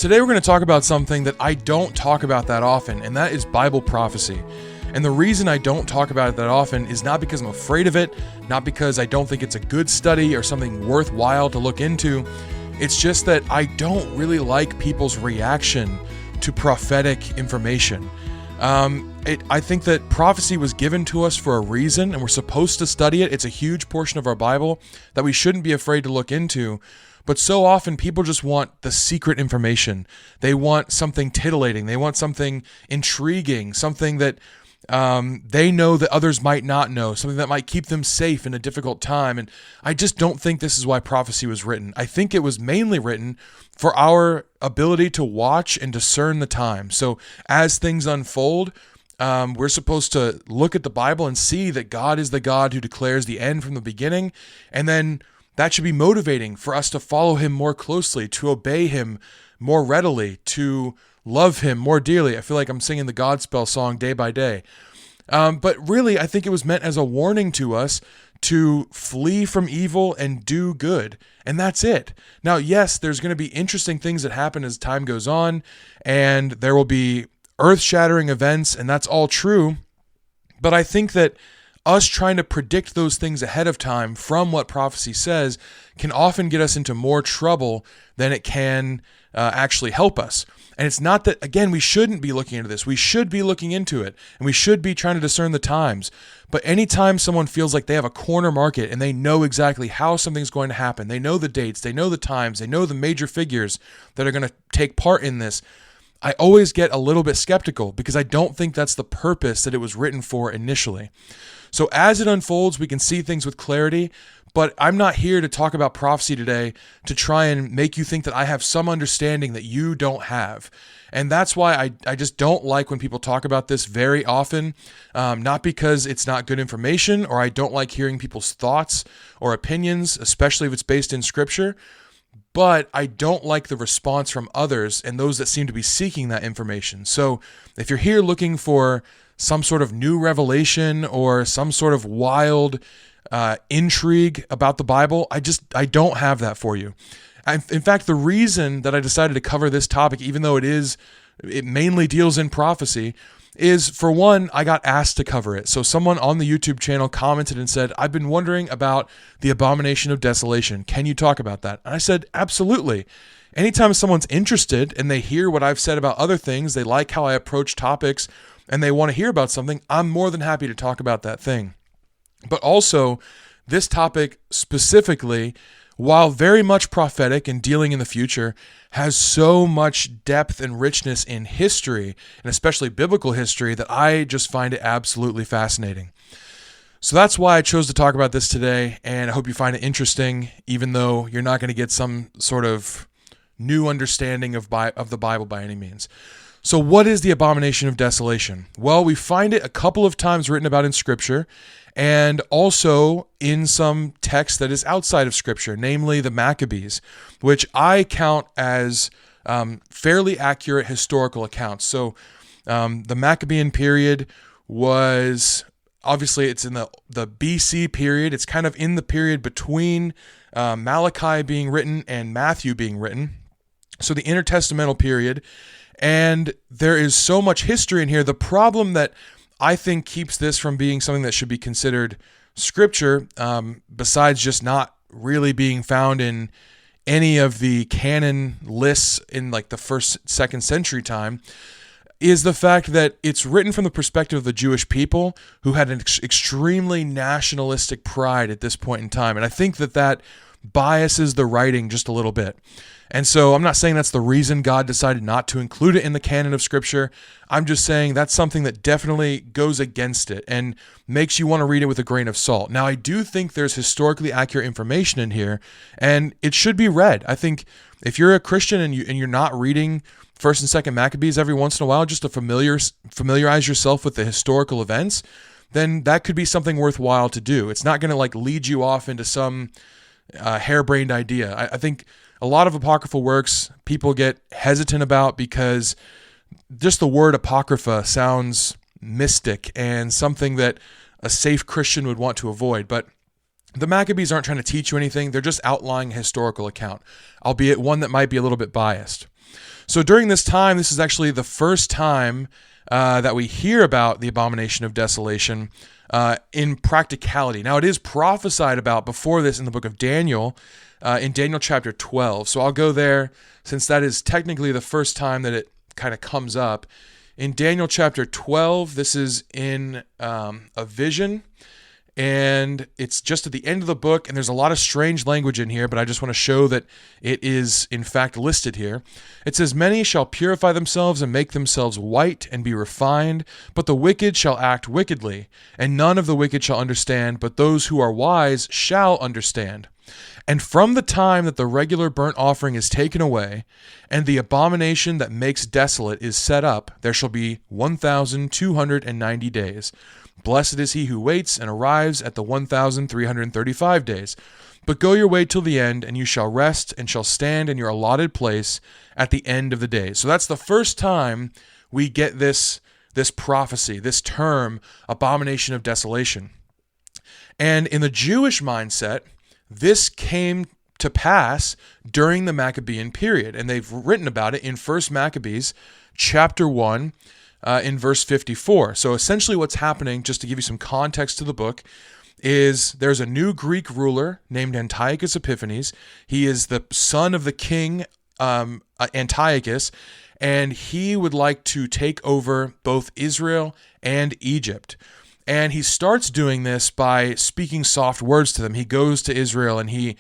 Today we're going to talk about something that I don't talk about that often, and that is Bible prophecy. And the reason I don't talk about it that often is not because I'm afraid of it, not because I don't think it's a good study or something worthwhile to look into. It's just that I don't really like people's reaction to prophetic information. I think that prophecy was given to us for a reason, and we're supposed to study it. It's a huge portion of our Bible that we shouldn't be afraid to look into. But so often people just want the secret information. They want something titillating. They want something intriguing, something that they know that others might not know, something that might keep them safe in a difficult time. And I just don't think this is why prophecy was written. I think it was mainly written for our ability to watch and discern the time. So as things unfold, we're supposed to look at the Bible and see that God is the God who declares the end from the beginning. And then that should be motivating for us to follow him more closely, to obey him more readily, to love him more dearly. I feel like I'm singing the Godspell song day by day. But really, I think it was meant as a warning to us to flee from evil and do good. And that's it. Now, yes, there's going to be interesting things that happen as time goes on, and there will be earth-shattering events, and that's all true. But I think that us trying to predict those things ahead of time from what prophecy says can often get us into more trouble than it can actually help us. And it's not that, again, we shouldn't be looking into this. We should be looking into it, and we should be trying to discern the times. But anytime someone feels like they have a corner market and they know exactly how something's going to happen, they know the dates, they know the times, they know the major figures that are going to take part in this, I always get a little bit skeptical because I don't think that's the purpose that it was written for initially. So as it unfolds, we can see things with clarity, but I'm not here to talk about prophecy today to try and make you think that I have some understanding that you don't have. And that's why I just don't like when people talk about this very often, not because it's not good information or I don't like hearing people's thoughts or opinions, especially if it's based in Scripture, but I don't like the response from others and those that seem to be seeking that information. So if you're here looking for some sort of new revelation or some sort of wild intrigue about the Bible, I don't have that for you. In fact, the reason that I decided to cover this topic, even though it mainly deals in prophecy, is, for one, I got asked to cover it. So someone on the YouTube channel commented and said, I've been wondering about the Abomination of Desolation. Can you talk about that? And I said, absolutely. Anytime someone's interested and they hear what I've said about other things, they like how I approach topics, and they want to hear about something, I'm more than happy to talk about that thing. But also, this topic specifically, while very much prophetic and dealing in the future, has so much depth and richness in history, and especially biblical history, that I just find it absolutely fascinating. So that's why I chose to talk about this today, and I hope you find it interesting, even though you're not going to get some sort of new understanding of the Bible by any means. So what is the Abomination of Desolation? Well, we find it a couple of times written about in Scripture, and also in some text that is outside of Scripture, namely the Maccabees, which I count as fairly accurate historical accounts. So the Maccabean period was, obviously it's in the BC period. It's kind of in the period between Malachi being written and Matthew being written. So the intertestamental period. And there is so much history in here. The problem that I think keeps this from being something that should be considered Scripture, besides just not really being found in any of the canon lists in like the 1st, 2nd century time, is the fact that it's written from the perspective of the Jewish people who had an extremely nationalistic pride at this point in time. And I think that biases the writing just a little bit. And so I'm not saying that's the reason God decided not to include it in the canon of Scripture. I'm just saying that's something that definitely goes against it and makes you want to read it with a grain of salt. Now, I do think there's historically accurate information in here, and it should be read. I think if you're a Christian and you're not reading 1st and 2nd Maccabees every once in a while just to familiarize yourself with the historical events, then that could be something worthwhile to do. It's not going to like lead you off into some harebrained idea. I think a lot of apocryphal works people get hesitant about because just the word apocrypha sounds mystic and something that a safe Christian would want to avoid. But the Maccabees aren't trying to teach you anything. They're just outlining a historical account, albeit one that might be a little bit biased. So during this time, this is actually the first time that we hear about the abomination of desolation in practicality. Now, it is prophesied about before this in the book of Daniel, in Daniel chapter 12. So I'll go there since that is technically the first time that it kind of comes up. In Daniel chapter 12, this is in a vision, and it's just at the end of the book, and there's a lot of strange language in here, but I just want to show that it is in fact listed here. It says, "Many shall purify themselves and make themselves white and be refined, but the wicked shall act wickedly, and none of the wicked shall understand, but those who are wise shall understand. And from the time that the regular burnt offering is taken away, and the abomination that makes desolate is set up, there shall be 1,290 days. Blessed is he who waits and arrives at the 1,335 days. But go your way till the end, and you shall rest and shall stand in your allotted place at the end of the days." So that's the first time we get this prophecy, this term, abomination of desolation. And in the Jewish mindset, this came to pass during the Maccabean period, and they've written about it in 1 Maccabees chapter 1 in verse 54. So essentially what's happening, just to give you some context to the book, is there's a new Greek ruler named Antiochus Epiphanes. He is the son of the king Antiochus, and he would like to take over both Israel and Egypt. And he starts doing this by speaking soft words to them. He goes to Israel and he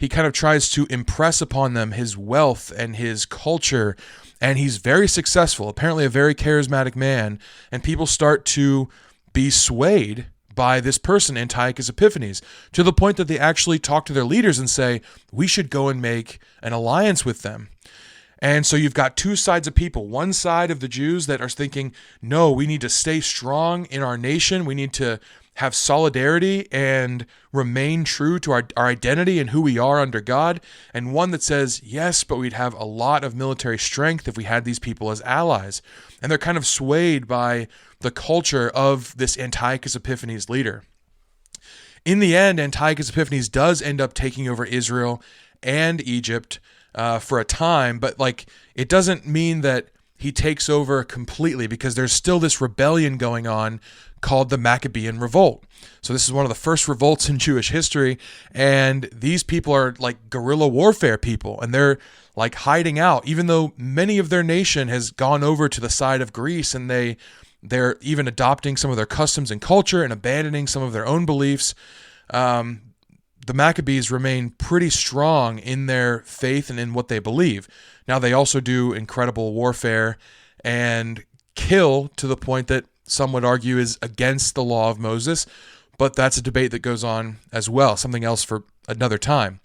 kind of tries to impress upon them his wealth and his culture. And he's very successful, apparently a very charismatic man. And people start to be swayed by this person, Antiochus Epiphanes, to the point that they actually talk to their leaders and say, we should go and make an alliance with them. And so you've got two sides of people. One side of the Jews that are thinking, no, we need to stay strong in our nation. We need to have solidarity and remain true to our identity and who we are under God. And one that says, yes, but we'd have a lot of military strength if we had these people as allies. And they're kind of swayed by the culture of this Antiochus Epiphanes leader. In the end, Antiochus Epiphanes does end up taking over Israel and Egypt for a time, but it doesn't mean that he takes over completely, because there's still this rebellion going on called the Maccabean revolt. So this is one of the first revolts in Jewish history, and these people are like guerrilla warfare people, and they're like hiding out, even though many of their nation has gone over to the side of Greece, and they're even adopting some of their customs and culture and abandoning some of their own beliefs. The Maccabees remain pretty strong in their faith and in what they believe. Now, they also do incredible warfare and kill to the point that some would argue is against the law of Moses, but that's a debate that goes on as well, something else for another time.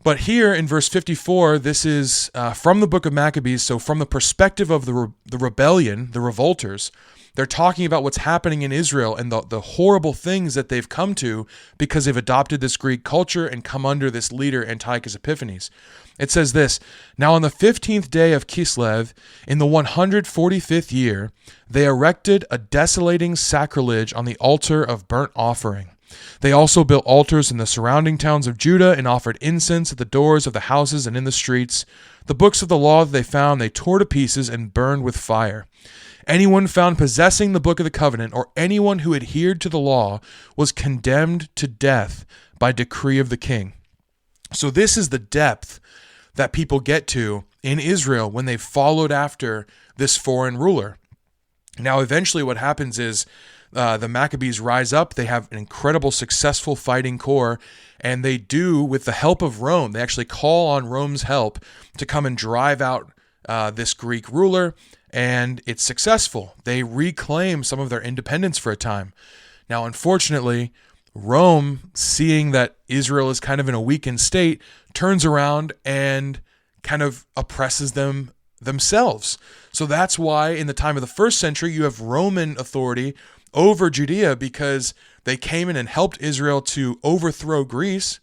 But here in verse 54, this is from the book of Maccabees, so from the perspective of the rebellion, the revolters, they're talking about what's happening in Israel and the horrible things that they've come to because they've adopted this Greek culture and come under this leader, Antiochus Epiphanes. It says this, "Now on the 15th day of Kislev, in the 145th year, they erected a desolating sacrilege on the altar of burnt offering. They also built altars in the surrounding towns of Judah and offered incense at the doors of the houses and in the streets. The books of the law that they found they tore to pieces and burned with fire. Anyone found possessing the book of the covenant, or anyone who adhered to the law, was condemned to death by decree of the king." So this is the depth that people get to in Israel when they followed after this foreign ruler. Now, eventually what happens is the Maccabees rise up. They have an incredible, successful fighting corps, and they do, with the help of Rome, they actually call on Rome's help to come and drive out this Greek ruler, and it's successful. They reclaim some of their independence for a time. Now, unfortunately, Rome, seeing that Israel is kind of in a weakened state, turns around and kind of oppresses them themselves. So that's why in the time of the first century, you have Roman authority over Judea, because they came in and helped Israel to overthrow Greece,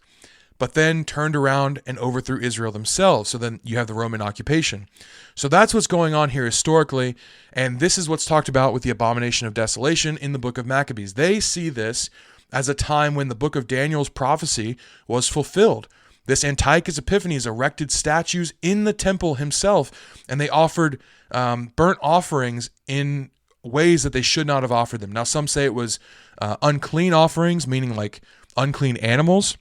but then turned around and overthrew Israel themselves. So then you have the Roman occupation. So that's what's going on here historically, and this is what's talked about with the abomination of desolation in the book of Maccabees. They see this as a time when the book of Daniel's prophecy was fulfilled. this Antiochus Epiphanes erected statues in the temple himself, and they offered burnt offerings in ways that they should not have offered them. Now, some say it was unclean offerings, meaning like unclean animals.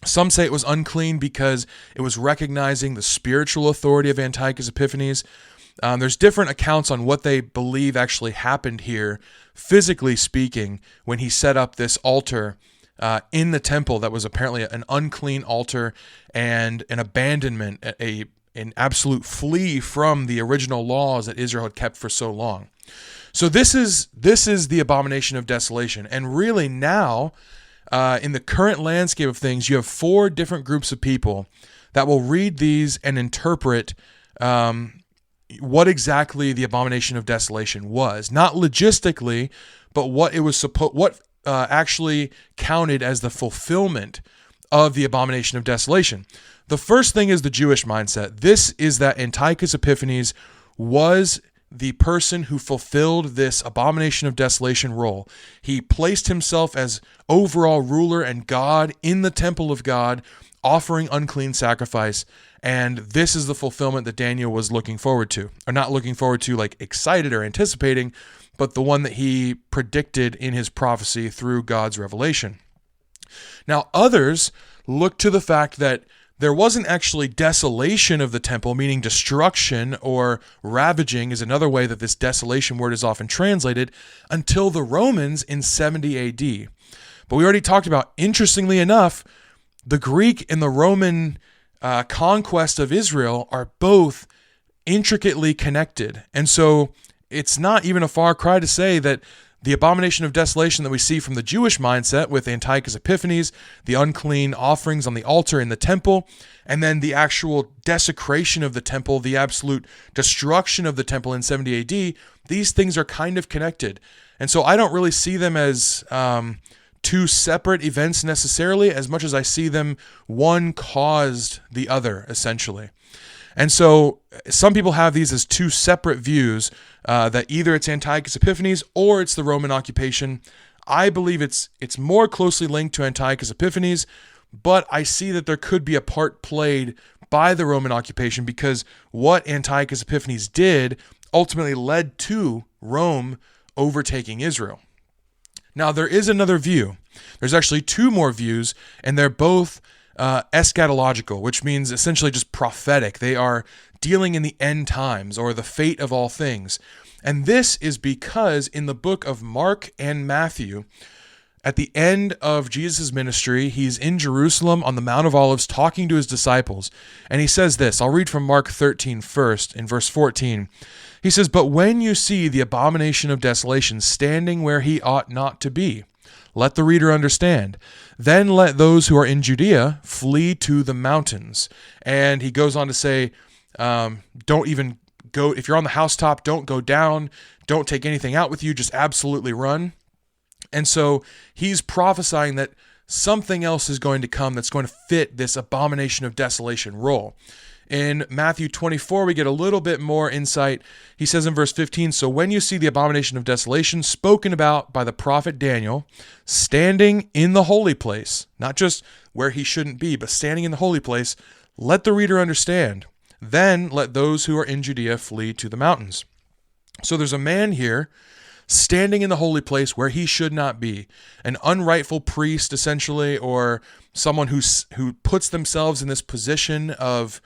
Some say it was unclean because it was recognizing the spiritual authority of Antiochus Epiphanes. There's different accounts on what they believe actually happened here, physically speaking, when he set up this altar in the temple that was apparently an unclean altar and an abandonment, an absolute flee from the original laws that Israel had kept for so long. So this is the abomination of desolation. And really now, in the current landscape of things, you have 4 different groups of people that will read these and interpret what exactly the abomination of desolation was. Not logistically, but what it was actually counted as the fulfillment of the abomination of desolation. The first thing is the Jewish mindset. This is that Antiochus Epiphanes was the person who fulfilled this abomination of desolation role. He placed himself as overall ruler and God in the temple of God, offering unclean sacrifice. And this is the fulfillment that Daniel was looking forward to. Or not looking forward to, like excited or anticipating, but the one that he predicted in his prophecy through God's revelation. Now, others look to the fact that there wasn't actually desolation of the temple, meaning destruction or ravaging is another way that this desolation word is often translated, until the Romans in 70 AD. But we already talked about, interestingly enough, the Greek and the Roman conquest of Israel are both intricately connected. And so it's not even a far cry to say that the abomination of desolation that we see from the Jewish mindset with Antiochus Epiphanes, the unclean offerings on the altar in the temple, and then the actual desecration of the temple, the absolute destruction of the temple in 70 AD, these things are kind of connected. And so I don't really see them as 2 separate events necessarily, as much as I see them one caused the other, essentially. And so some people have these as 2 separate views, that either it's Antiochus Epiphanes or it's the Roman occupation. I believe it's more closely linked to Antiochus Epiphanes, but I see that there could be a part played by the Roman occupation, because what Antiochus Epiphanes did ultimately led to Rome overtaking Israel. Now, there is another view. There's actually 2 more views, and they're both eschatological, which means essentially just prophetic. They are dealing in the end times or the fate of all things. And this is because in the book of Mark and Matthew, at the end of Jesus' ministry, he's in Jerusalem on the Mount of Olives talking to his disciples. And he says this, I'll read from Mark 13 first, in verse 14. He says, "But when you see the abomination of desolation standing where he ought not to be, let the reader understand. Then let those who are in Judea flee to the mountains." And he goes on to say, don't even go, if you're on the housetop, don't go down, don't take anything out with you, just absolutely run. And so he's prophesying that something else is going to come that's going to fit this abomination of desolation role. In Matthew 24, we get a little bit more insight. He says in verse 15, "So when you see the abomination of desolation spoken about by the prophet Daniel, standing in the holy place," not just where he shouldn't be, but standing in the holy place, "let the reader understand. Then let those who are in Judea flee to the mountains." So there's a man here standing in the holy place where he should not be, an unrightful priest essentially, or someone who puts themselves in this position of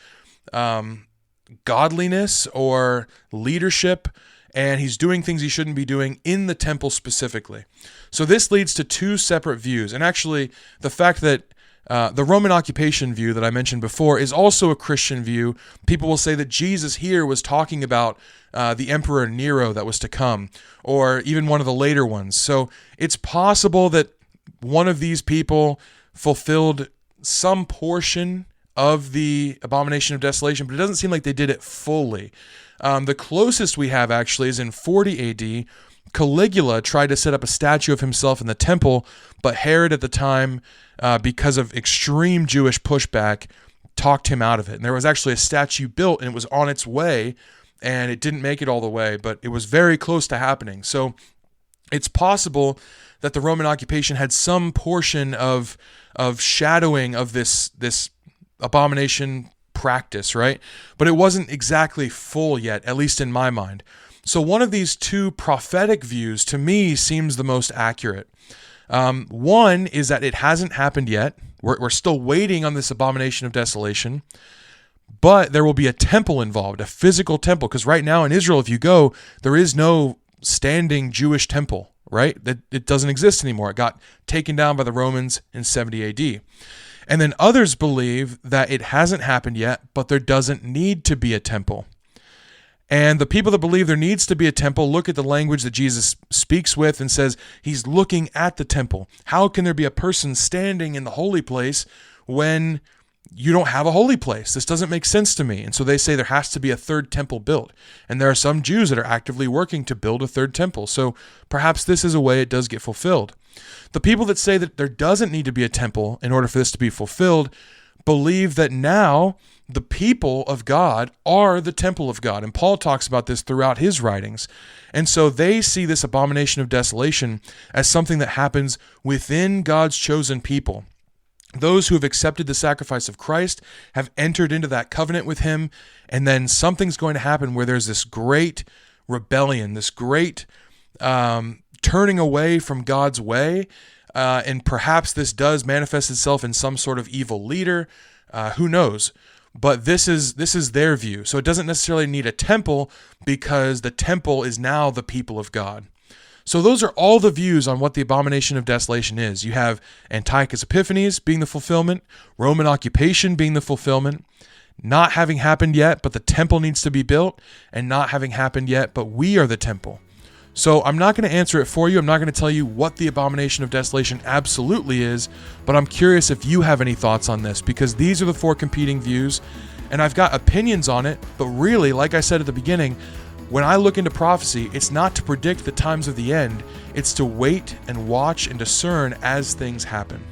godliness or leadership, and he's doing things he shouldn't be doing in the temple specifically. So this leads to 2 separate views. And actually, the fact that the Roman occupation view that I mentioned before is also a Christian view. People will say that Jesus here was talking about the Emperor Nero that was to come, or even one of the later ones. So it's possible that one of these people fulfilled some portion of the abomination of desolation, but it doesn't seem like they did it fully. The closest we have actually is in 40 AD. Caligula tried to set up a statue of himself in the temple, but Herod at the time, because of extreme Jewish pushback, talked him out of it. And there was actually a statue built, and it was on its way, and it didn't make it all the way, but it was very close to happening. So it's possible that the Roman occupation had some portion of shadowing of this abomination practice, right? But it wasn't exactly full yet, at least in my mind. So one of these two prophetic views to me seems the most accurate. One is that it hasn't happened yet. We're still waiting on this abomination of desolation, but there will be a temple involved, a physical temple, because right now in Israel, if you go, there is no standing Jewish temple, right? It doesn't exist anymore. It got taken down by the Romans in 70 AD. And then others believe that it hasn't happened yet, but there doesn't need to be a temple. And the people that believe there needs to be a temple look at the language that Jesus speaks with and says he's looking at the temple. How can there be a person standing in the holy place when you don't have a holy place? This doesn't make sense to me. And so they say there has to be a third temple built. And there are some Jews that are actively working to build a third temple. So perhaps this is a way it does get fulfilled. The people that say that there doesn't need to be a temple in order for this to be fulfilled believe that now the people of God are the temple of God. And Paul talks about this throughout his writings. And so they see this abomination of desolation as something that happens within God's chosen people. Those who have accepted the sacrifice of Christ have entered into that covenant with him, and then something's going to happen where there's this great rebellion, this great turning away from God's way, and perhaps this does manifest itself in some sort of evil leader. Who knows? But this is their view. So it doesn't necessarily need a temple because the temple is now the people of God. So those are all the views on what the abomination of desolation is. You have Antiochus Epiphanes being the fulfillment, Roman occupation being the fulfillment, not having happened yet, but the temple needs to be built, and not having happened yet, but we are the temple. So I'm not going to answer it for you. I'm not going to tell you what the abomination of desolation absolutely is, but I'm curious if you have any thoughts on this, because these are the four competing views, and I've got opinions on it, but really, like I said at the beginning, when I look into prophecy, it's not to predict the times of the end, it's to wait and watch and discern as things happen.